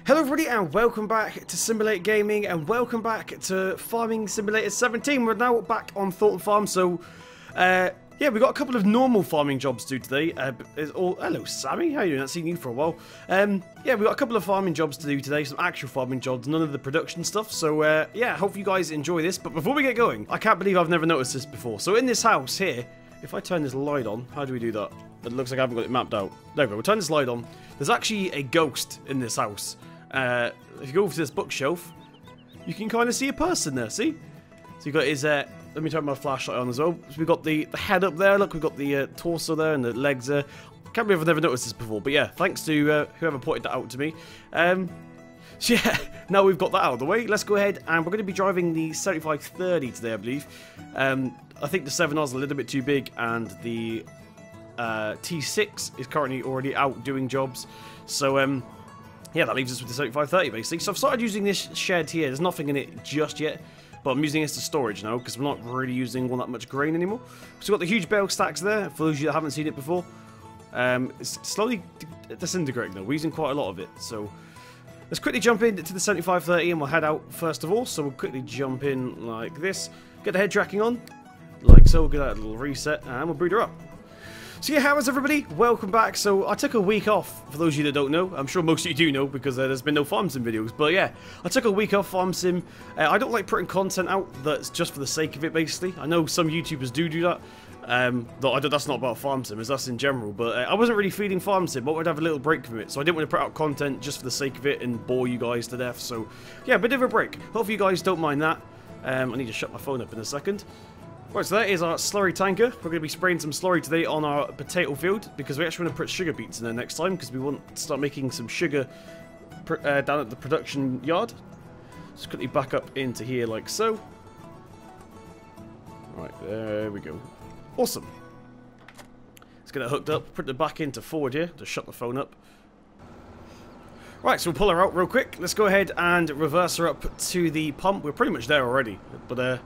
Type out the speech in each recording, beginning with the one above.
Hello everybody and welcome back to Simulate Gaming and welcome back to Farming Simulator 17. We're now back on Thornton Farm, so yeah, we've got a couple of normal farming jobs to do today. Hello Sammy, how are you doing? I haven't seen you for a while. Yeah, we've got a couple of farming jobs to do today, some actual farming jobs, none of the production stuff. So yeah, hope you guys enjoy this. But before we get going, I can't believe I've never noticed this before. So in this house here, if I turn this light on, how do we do that? It looks like I haven't got it mapped out. There we go, we'll turn this light on. There's actually a ghost in this house. If you go over to this bookshelf, you can kind of see a person there, see? So you've got his, let me turn my flashlight on as well. So we've got the head up there, look, we've got the torso there and the legs there. Can't believe I've never noticed this before, but yeah, thanks to whoever pointed that out to me. So yeah, now we've got that out of the way, let's go ahead and we're going to be driving the 7530 today, I believe. I think the 7R is a little bit too big and the T6 is currently already out doing jobs. So, yeah, that leaves us with the 7530 basically. So I've started using this shed here. There's nothing in it just yet, but I'm using this to storage now because we're not really using all that much grain anymore. So we've got the huge bale stacks there. For those of you that haven't seen it before, it's slowly disintegrating though. We're using quite a lot of it. So let's quickly jump into the 7530 and we'll head out first of all. So we'll quickly jump in like this. Get the head tracking on, like so. We'll get that little reset and we'll boot her up. So yeah, how is everybody? Welcome back. So I took a week off, for those of you that don't know. I'm sure most of you do know because there's been no Farm Sim videos. But yeah, I took a week off Farm Sim. I don't like putting content out that's just for the sake of it, basically. I know some YouTubers do that. Though that's not about Farm Sim, that's in general. But I wasn't really feeling Farm Sim, but I'd have a little break from it. So I didn't want to put out content just for the sake of it and bore you guys to death. So yeah, a bit of a break. Hopefully you guys don't mind that. I need to shut my phone up in a second. Right, so that is our slurry tanker. We're going to be spraying some slurry today on our potato field because we actually want to put sugar beets in there next time because we want to start making some sugar down at the production yard. Just quickly back up into here like so. Right, there we go. Awesome. Let's get it hooked up, put it back into forward here, just shut the phone up. Right, so we'll pull her out real quick. Let's go ahead and reverse her up to the pump. We're pretty much there already, but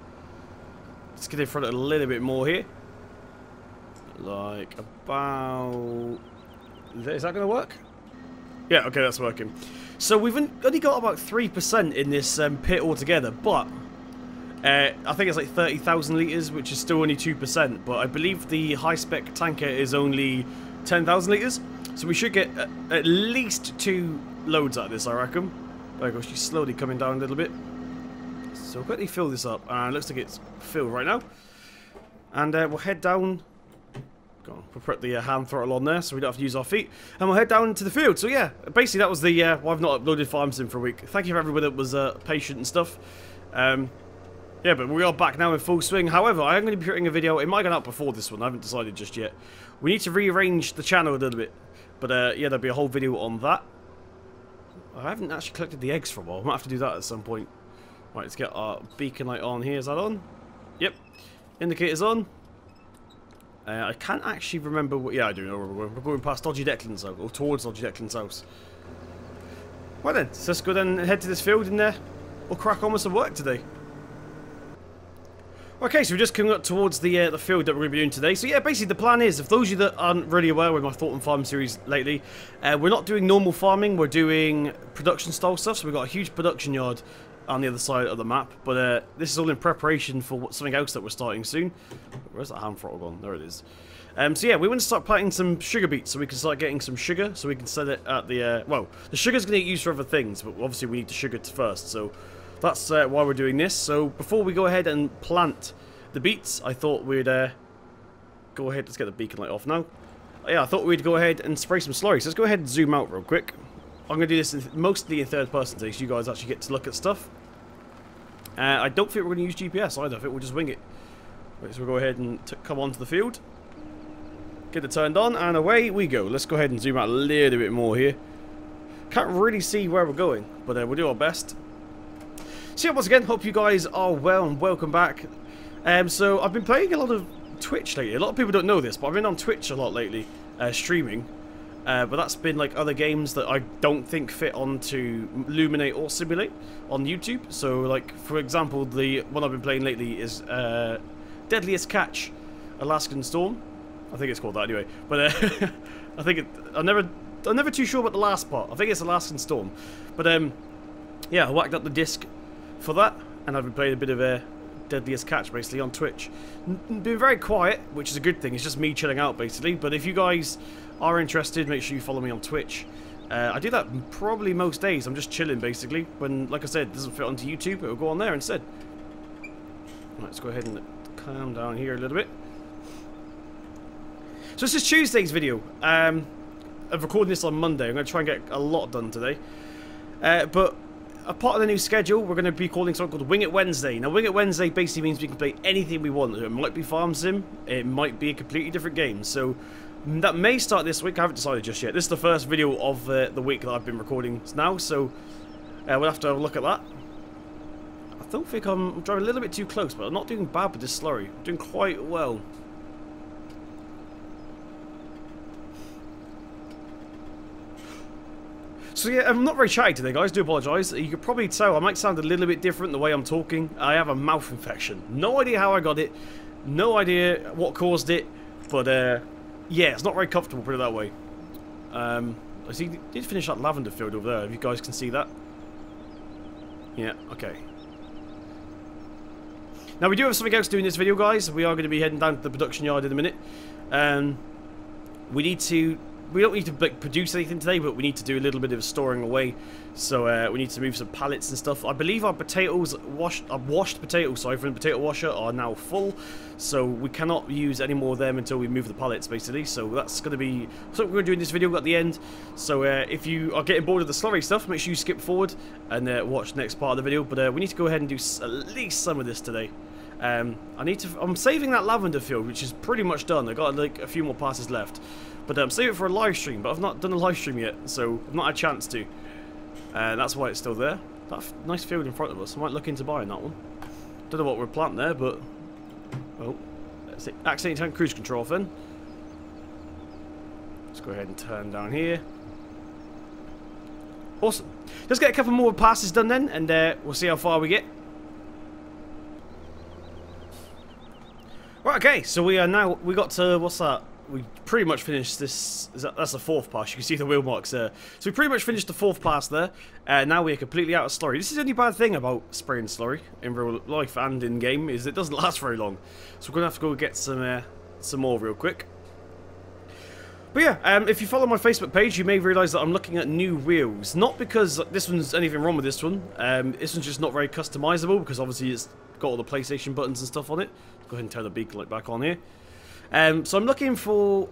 let's get in front of it a little bit more here. Like about... Is that going to work? Yeah, okay, that's working. So we've only got about 3% in this pit altogether, but I think it's like 30,000 litres, which is still only 2%, but I believe the high-spec tanker is only 10,000 litres, so we should get at least 2 loads out of this, I reckon. There we go, she's slowly coming down a little bit. So we'll quickly fill this up, and it looks like it's filled right now. And we'll head down. Go on, we'll put the hand throttle on there so we don't have to use our feet. And we'll head down to the field. So yeah, basically that was the why I've not uploaded Farm Sim for a week. Thank you for everyone that was patient and stuff. Yeah, but we are back now in full swing. However, I am going to be putting a video. It might get out before this one. I haven't decided just yet. We need to rearrange the channel a little bit. But yeah, there'll be a whole video on that. I haven't actually collected the eggs for a while. I might have to do that at some point. Right, let's get our beacon light on here. Is that on? Yep. Indicator's on. I can't actually remember what... Yeah, I do know where we're going. We're going past Dodgy Declan's house, or towards Dodgy Declan's house. Right then, so let's go then and head to this field and we'll crack on with some work today. Okay, so we're just coming up towards the field that we're going to be doing today. So yeah, basically the plan is, if those of you that aren't really aware with my Thornton Farm series lately, we're not doing normal farming, we're doing production style stuff. So we've got a huge production yard on the other side of the map, but this is all in preparation for something else that we're starting soon. Where's that hand throttle gone? There it is. So yeah, we want to start planting some sugar beets so we can start getting some sugar, so we can set it at the, well, the sugar's going to get used for other things, but obviously we need the sugar first, so that's why we're doing this. So before we go ahead and plant the beets, I thought we'd go ahead, let's get the beacon light off now. Yeah, I thought we'd go ahead and spray some slurry, so let's go ahead and zoom out real quick. I'm going to do this mostly in third person today, so you guys actually get to look at stuff. I don't think we're going to use GPS either. I think we'll just wing it. Right, so we'll go ahead and come onto the field. Get it turned on, and away we go. Let's go ahead and zoom out a little bit more here. Can't really see where we're going, but we'll do our best. So yeah, once again, hope you guys are well and welcome back. So I've been playing a lot of Twitch lately. A lot of people don't know this, but I've been on Twitch a lot lately, streaming. But that's been like other games that I don't think fit onto Luminate or Simulate on YouTube. So like, for example, the one I've been playing lately is Deadliest Catch Alaskan Storm. I think it's called that anyway. But I think I've never I'm never too sure about the last part. I think it's Alaskan Storm. But yeah, I whacked up the disc for that, and I've been playing a bit of Deadliest Catch basically on Twitch. Been very quiet, which is a good thing. It's just me chilling out basically. But if you guys are interested, make sure you follow me on Twitch. I do that probably most days. I'm just chilling basically. When, like I said, it doesn't fit onto YouTube, it will go on there instead. Right, let's go ahead and calm down here a little bit. So this is Tuesday's video. I'm recording this on Monday. I'm going to try and get a lot done today. But a part of the new schedule, we're going to be calling something called Wing It Wednesday. Now, Wing It Wednesday basically means we can play anything we want. It might be Farm Sim, it might be a completely different game. So that may start this week. I haven't decided just yet. This is the first video of the week that I've been recording now, so we'll have to have a look at that. I don't think I'm driving a little bit too close, but I'm not doing bad with this slurry. I'm doing quite well. So yeah, I'm not very chatty today, guys. Do apologise. You can probably tell I might sound a little bit different the way I'm talking. I have a mouth infection. No idea how I got it. No idea what caused it. But yeah, it's not very comfortable, put it that way. I see. Did finish that lavender field over there. If you guys can see that. Yeah. Okay. Now we do have something else to do in this video, guys. We are going to be heading down to the production yard in a minute. We don't need to produce anything today, but we need to do a little bit of storing away. So we need to move some pallets and stuff. I believe our potatoes, washed potatoes, sorry, from the potato washer are now full. So we cannot use any more of them until we move the pallets, basically. So that's going to be something we're going to do in this video at the end. So if you are getting bored of the slurry stuff, make sure you skip forward and watch the next part of the video. But we need to go ahead and do at least some of this today. I'm saving that lavender field, which is pretty much done. I got like a few more passes left. But save it for a live stream, but I've not done a live stream yet, so I've not had a chance to. That's why it's still there. That nice field in front of us. I might look into buying that one. Don't know what we're planting there, but oh, let's see. Accidentally turn cruise control off then. Let's go ahead and turn down here. Awesome. Let's get a couple more passes done then, and we'll see how far we get. Right, okay. So we got to what's that? We pretty much finished this. That's the fourth pass. You can see the wheel marks there. So we pretty much finished the fourth pass there. Now we're completely out of slurry. This is the only bad thing about spraying slurry in real life and in game is it doesn't last very long. So we're gonna have to go get some more real quick. But yeah, if you follow my Facebook page, you may realise that I'm looking at new wheels. Not because this one's anything wrong with this one. This one's just not very customisable because obviously it's got all the PlayStation buttons and stuff on it. Go ahead and turn the beacon light back on here. So I'm looking for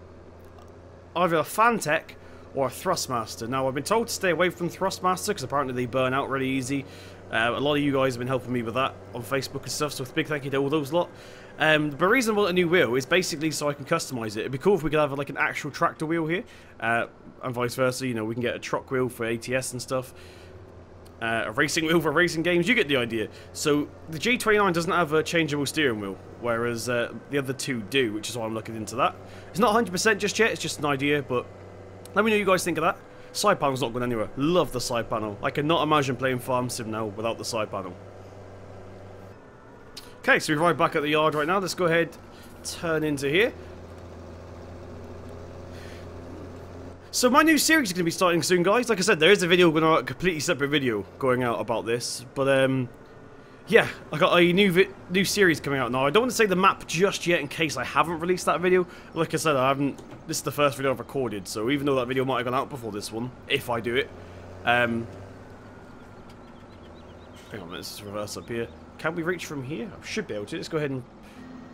either a Fantech or a Thrustmaster. Now I've been told to stay away from Thrustmaster because apparently they burn out really easy. A lot of you guys have been helping me with that on Facebook and stuff, so big thank you to all those lot. The reason I want a new wheel is basically so I can customise it. It'd be cool if we could have like an actual tractor wheel here, and vice versa. You know, we can get a truck wheel for ATS and stuff. A racing wheel for racing games, you get the idea. So the G29 doesn't have a changeable steering wheel, whereas the other two do, which is why I'm looking into that. It's not 100% just yet, it's just an idea, but let me know what you guys think of that. Side panel's not going anywhere. Love the side panel. I cannot imagine playing Farm Sim now without the side panel. Okay, so we're right back at the yard right now. Let's go ahead, turn into here. So my new series is going to be starting soon, guys. Like I said, there is a video going out, a completely separate video going out about this. But yeah, I got a new series coming out now. I don't want to say the map just yet in case I haven't released that video. Like I said, I haven't. This is the first video I've recorded, so even though that video might have gone out before this one, if I do it, hang on, let's reverse up here. Can we reach from here? I should be able to. Let's go ahead and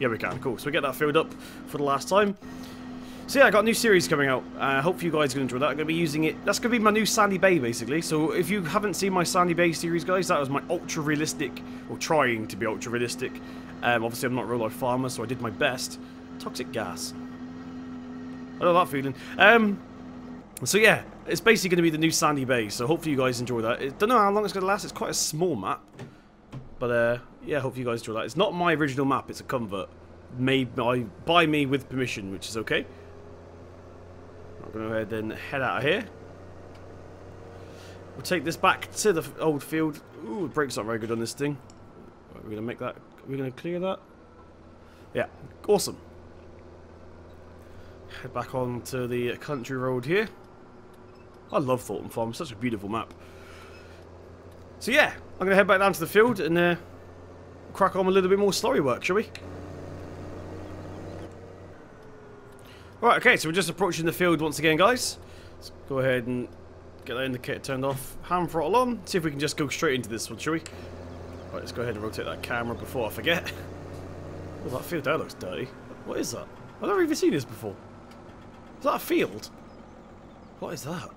yeah, we can. Cool. So we get that filled up for the last time. So yeah, I got a new series coming out. Hope you guys are going to enjoy that. I'm going to be using it. That's going to be my new Sandy Bay, basically. So if you haven't seen my Sandy Bay series, guys, that was my ultra-realistic, or trying to be ultra-realistic. Obviously, I'm not a real-life farmer, so I did my best. Toxic gas. I know that feeling. So yeah, it's basically going to be the new Sandy Bay. So hopefully you guys enjoy that. I don't know how long it's going to last. It's quite a small map. But yeah, hopefully you guys enjoy that. It's not my original map. It's a convert made by me with permission, which is okay. I'm going to go ahead and head out of here. We'll take this back to the old field. Ooh, the brake's not very good on this thing. Right, we're going to make that. We're going to clear that. Yeah, awesome. Head back on to the country road here. I love Thornton Farm. Such a beautiful map. So yeah, I'm going to head back down to the field and crack on a little bit more slurry work, shall we? Right, okay, so we're just approaching the field once again, guys. Let's go ahead and get that indicator turned off. Hand throttle on. See if we can just go straight into this one, shall we? Right, let's go ahead and rotate that camera before I forget. Oh, that field there looks dirty. What is that? I've never even seen this before. Is that a field? What is that?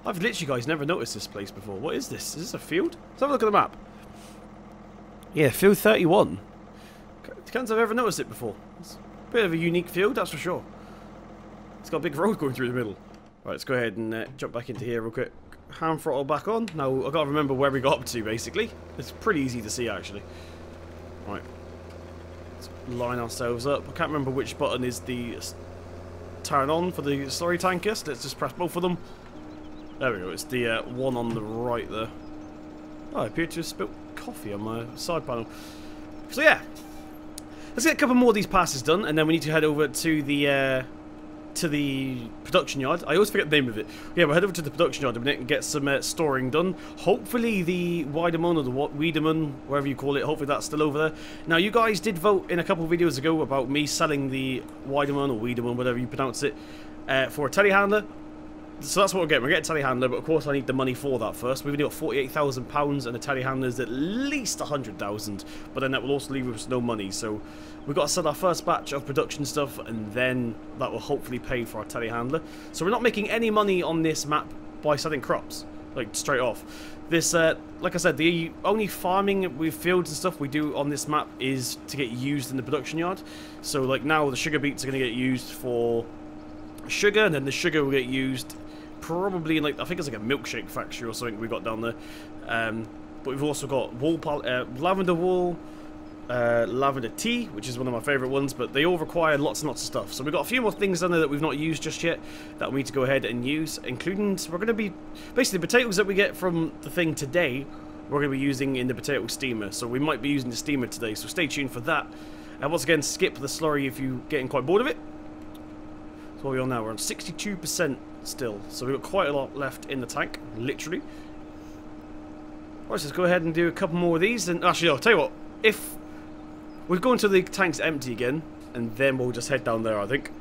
I've literally, guys, never noticed this place before. What is this? Is this a field? Let's have a look at the map. Yeah, field 31. Can't say I've ever noticed it before. It's a bit of a unique field, that's for sure. It's got a big road going through the middle. Right, let's go ahead and jump back into here real quick. Hand throttle back on. Now, I've got to remember where we got up to, basically. It's pretty easy to see, actually. Right. Let's line ourselves up. I can't remember which button is the turn on for the slurry tanker. So let's just press both of them. There we go. It's the one on the right there. Oh, I appear to have spilt coffee on my side panel. So, yeah. Let's get a couple more of these passes done, and then we need to head over to the production yard. I always forget the name of it. Yeah, we'll head over to the production yard in a minute and get some storing done. Hopefully the Weidemann or the Wiedemann, wherever you call it, hopefully that's still over there. Now, you guys did vote in a couple of videos ago about me selling the Weidemann or Wiedemann, whatever you pronounce it, for a telehandler. So that's what we're getting. We're getting a telehandler, but of course I need the money for that first. We've only got £48,000 and the telehandler's at least 100,000, but then that will also leave us no money. So we've got to sell our first batch of production stuff, and then that will hopefully pay for our telehandler. So we're not making any money on this map by selling crops, like straight off. This, like I said, the only farming with fields and stuff we do on this map is to get used in the production yard. So like now the sugar beets are going to get used for sugar, and then the sugar will get used probably in, like, I think it's like a milkshake factory or something we got down there. But we've also got wool, lavender wool, lavender tea, which is one of my favourite ones, but they all require lots and lots of stuff. So we've got a few more things down there that we've not used just yet that we need to go ahead and use, including, we're going to be, basically the potatoes that we get from the thing today, we're going to be using in the potato steamer. So we might be using the steamer today, so stay tuned for that. And once again, skip the slurry if you're getting quite bored of it. So what are we on now? We're on 62% still, so we've got quite a lot left in the tank, literally. Right, so let's go ahead and do a couple more of these, and actually, I'll tell you what, if we'll go until the tank's empty again, and then we'll just head down there, I think.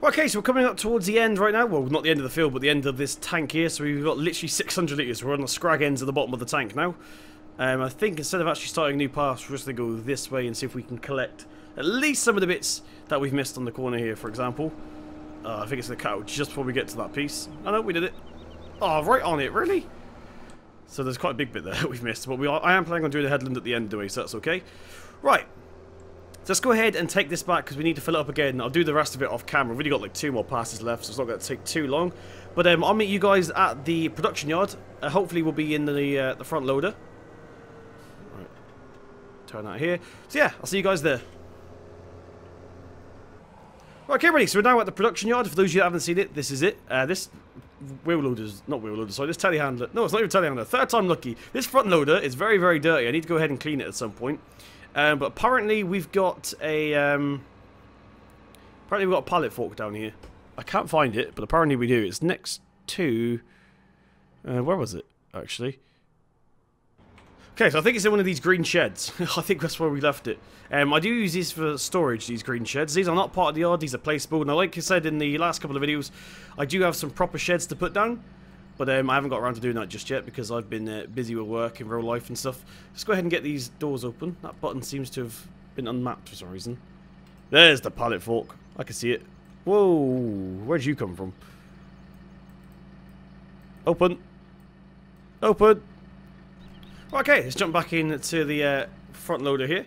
Okay, so we're coming up towards the end right now. Well, not the end of the field, but the end of this tank here. So we've got literally 600 litres. We're on the scrag ends at the bottom of the tank now. I think instead of actually starting a new pass, we're just going to go this way and see if we can collect at least some of the bits that we've missed on the corner here, for example. I think it's the cow just before we get to that piece. Oh no, we did it. Oh, right on it, really? So there's quite a big bit there that we've missed, but I am planning on doing the headland at the end anyway, so that's okay. Right. So let's go ahead and take this back because we need to fill it up again. I'll do the rest of it off camera. We've really got like 2 more passes left, so it's not going to take too long. But I'll meet you guys at the production yard. Hopefully we'll be in the front loader. Right. Turn that here. So yeah, I'll see you guys there. Right, okay, ready. So we're now at the production yard. For those of you that haven't seen it, this is it. This wheel loader's not wheel loader, sorry, this telehandler. No, it's not even telehandler. Third time lucky. This front loader is very, very dirty. I need to go ahead and clean it at some point. But apparently we've got a pallet fork down here. I can't find it, but apparently we do. It's next to where was it actually? Okay, so I think it's in one of these green sheds. I think that's where we left it. I do use these for storage, these green sheds. These are not part of the yard, these are placeable. Now, like I said in the last couple of videos, I do have some proper sheds to put down. But I haven't got around to doing that just yet because I've been busy with work in real life and stuff. Let's go ahead and get these doors open. That button seems to have been unmapped for some reason. There's the pallet fork. I can see it. Whoa, where'd you come from? Open. Open. Okay, let's jump back into the front loader here.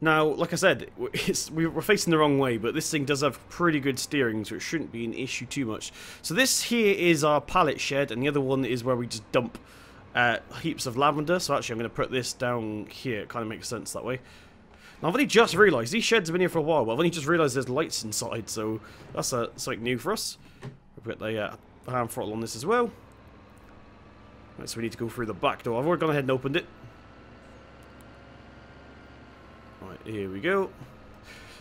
Now, like I said, we're facing the wrong way, but this thing does have pretty good steering, so it shouldn't be an issue too much. So this here is our pallet shed, and the other one is where we just dump heaps of lavender. So actually, I'm going to put this down here. It kind of makes sense that way. Now, I've only just realised, these sheds have been here for a while, but I've only just realised there's lights inside, so that's something new for us. We've got the hand throttle on this as well. Right, so we need to go through the back door. I've already gone ahead and opened it. Right, here we go.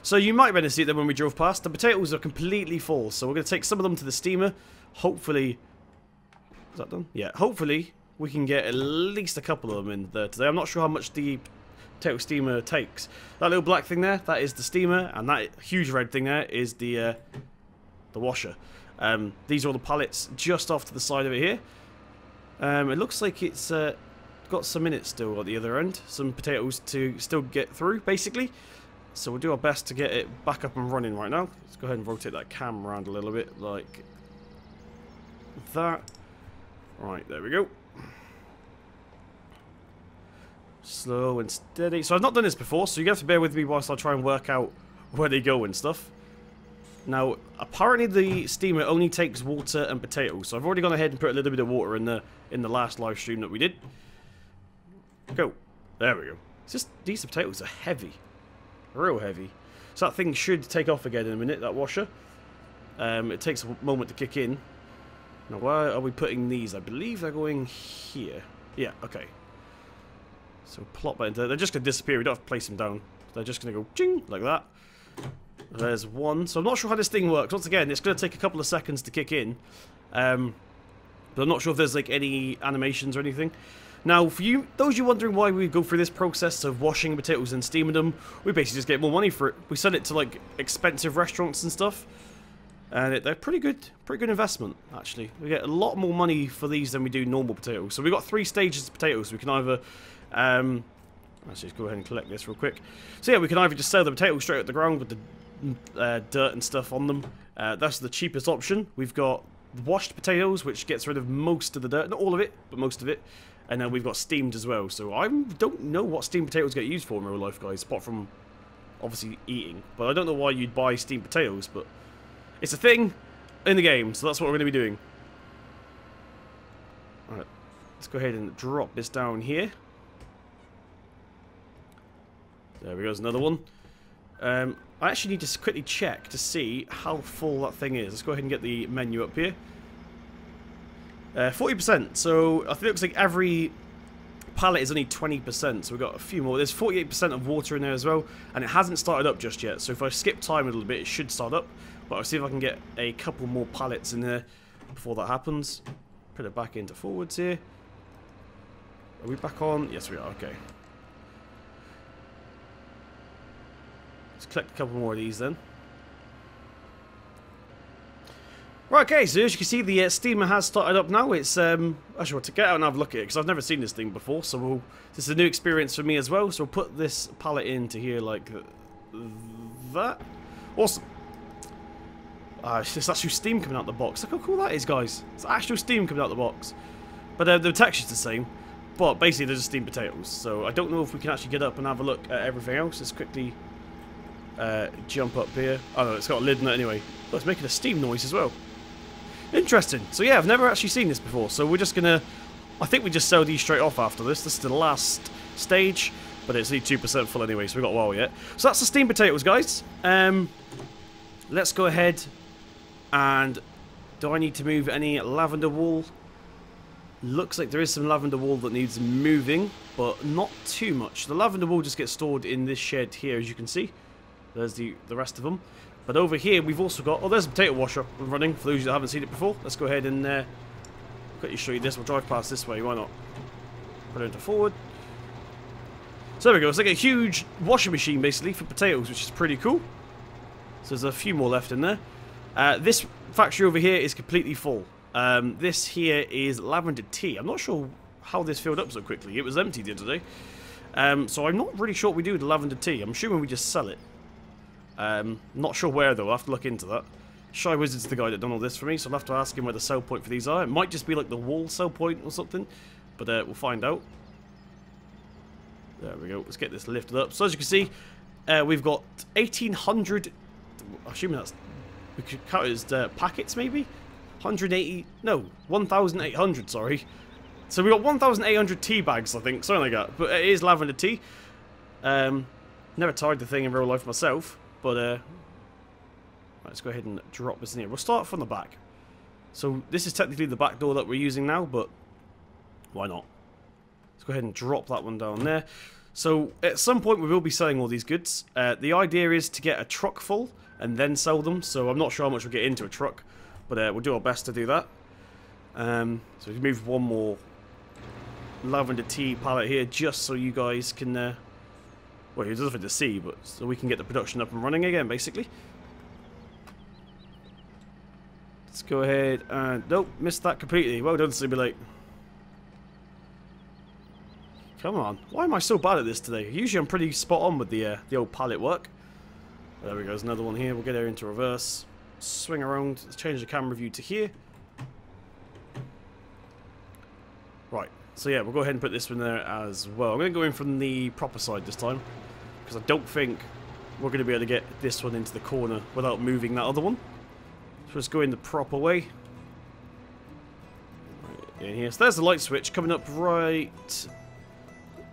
So you might have been able to see it then when we drove past. The potatoes are completely full, so we're going to take some of them to the steamer. Hopefully... Is that done? Yeah, hopefully we can get at least a couple of them in there today. I'm not sure how much the potato steamer takes. That little black thing there, that is the steamer, and that huge red thing there is the washer. These are all the pallets just off to the side of it here. It looks like it's got some in it still at the other end. Some potatoes to still get through, basically. So we'll do our best to get it back up and running right now. Let's go ahead and rotate that cam around a little bit, like that. Right, there we go. Slow and steady. So I've not done this before, so you have to bear with me whilst I try and work out where they go and stuff. Now, apparently the steamer only takes water and potatoes, so I've already gone ahead and put a little bit of water in the last live stream that we did. Go. There we go. It's just, these potatoes are heavy. Real heavy. So that thing should take off again in a minute, that washer. It takes a moment to kick in. Now, where are we putting these? I believe they're going here. Yeah, okay. So plop that into there. They're just going to disappear. We don't have to place them down. They're just going to go ching, like that. There's one. So I'm not sure how this thing works. Once again, it's going to take a couple of seconds to kick in. But I'm not sure if there's like any animations or anything. Now, for you, those you wondering why we go through this process of washing potatoes and steaming them, we basically just get more money for it. We sell it to like expensive restaurants and stuff. And they're pretty good investment, actually. We get a lot more money for these than we do normal potatoes. So we've got 3 stages of potatoes. We can either... let's just go ahead and collect this real quick. So yeah, we can either just sell the potatoes straight at the ground with the dirt and stuff on them. That's the cheapest option. We've got washed potatoes, which gets rid of most of the dirt. Not all of it, but most of it. And then we've got steamed as well. So I don't know what steamed potatoes get used for in real life, guys, apart from obviously eating. But I don't know why you'd buy steamed potatoes, but... it's a thing in the game, so that's what we're going to be doing. Alright, let's go ahead and drop this down here. There we go, there's another one. I actually need to quickly check to see how full that thing is. Let's go ahead and get the menu up here. 40%, so I think it looks like every pallet is only 20%, so we've got a few more. There's 48% of water in there as well, and it hasn't started up just yet, so if I skip time a little bit, it should start up. But I'll see if I can get a couple more pallets in there before that happens. Put it back into forwards here. Are we back on? Yes, we are. Okay. Let's collect a couple more of these then. Right, okay, so as you can see, the steamer has started up now. It's, actually, want to get out and have a look at it, because I've never seen this thing before, so this is a new experience for me as well. So we'll put this pallet into here like that. Awesome. It's actual steam coming out the box. Look how cool that is, guys. It's actual steam coming out the box. But the texture's the same. But basically, they're just steamed potatoes. So I don't know if we can actually get up and have a look at everything else. Let's quickly jump up here. Oh no, it's got a lid on it anyway. Oh, it's making a steam noise as well. Interesting. So yeah, I've never actually seen this before. So we're just gonna... I think we just sell these straight off after this. This is the last stage. But it's only 2% full anyway, so we've got a while yet. So that's the steamed potatoes, guys. Let's go ahead... and do I need to move any lavender wool? Looks like there is some lavender wool that needs moving, but not too much. The lavender wool just gets stored in this shed here, as you can see. There's the rest of them. But over here we've also got... oh, there's a potato washer running, for those that haven't seen it before. Let's go ahead and quickly show you this. We'll drive past this way, why not? Put it into forward. So there we go. It's like a huge washing machine, basically, for potatoes, which is pretty cool. So there's a few more left in there. This factory over here is completely full. This here is lavender tea. I'm not sure how this filled up so quickly. It was empty the other day. So I'm not really sure what we do with the lavender tea. I'm assuming we just sell it. Not sure where though. I'll have to look into that. Shy Wizard's the guy that done all this for me, so I'll have to ask him where the sell point for these are. It might just be like the wall sell point or something, but we'll find out. There we go. Let's get this lifted up. So as you can see, we've got 1,800. Assuming that's, we could count it as packets, maybe. 180. No, 1,800. Sorry. So we got 1,800 tea bags, I think, something like that. But it is lavender tea. Never tried the thing in real life myself, but let's go ahead and drop this in here. We'll start from the back. So this is technically the back door that we're using now, but why not? Let's go ahead and drop that one down there. So at some point we will be selling all these goods. The idea is to get a truck full and then sell them. So I'm not sure how much we'll get into a truck, but we'll do our best to do that. So we can move one more lavender tea pallet here just so you guys can, well, there's nothing to see, but so we can get the production up and running again, basically. Let's go ahead and, nope, missed that completely. Well done, Simulate. Come on, why am I so bad at this today? Usually I'm pretty spot on with the old pallet work. There we go, there's another one here. We'll get her into reverse. Swing around, let's change the camera view to here. Right, so yeah, we'll go ahead and put this one there as well. I'm going to go in from the proper side this time, because I don't think we're going to be able to get this one into the corner without moving that other one. So let's go in the proper way. Right in here. So there's the light switch coming up right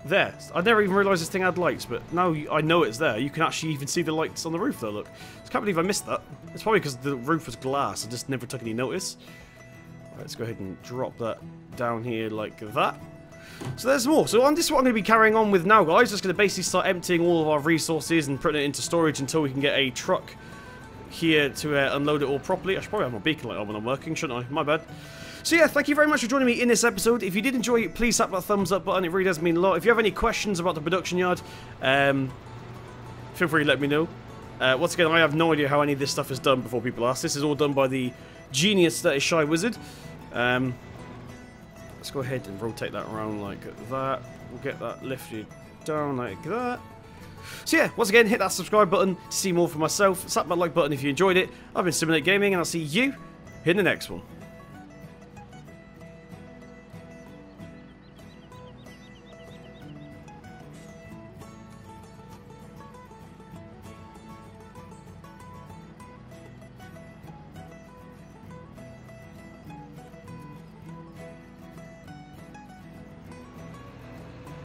there. I never even realised this thing had lights, but now I know it's there. You can actually even see the lights on the roof though, look. I can't believe I missed that. It's probably because the roof was glass. I just never took any notice. Right, let's go ahead and drop that down here like that. So there's more. So this is what I'm going to be carrying on with now, guys. Just going to basically start emptying all of our resources and putting it into storage until we can get a truck here to unload it all properly. I should probably have my beacon light on when I'm working, shouldn't I? My bad. So yeah, thank you very much for joining me in this episode. If you did enjoy it, please tap that thumbs up button. It really does mean a lot. If you have any questions about the production yard, feel free to let me know. Once again, I have no idea how any of this stuff is done before people ask. This is all done by the genius that is Shy Wizard. Let's go ahead and rotate that around like that. We'll get that lifted down like that. So yeah, once again, hit that subscribe button to see more from myself. Slap that like button if you enjoyed it. I've been Simulate Gaming, and I'll see you in the next one.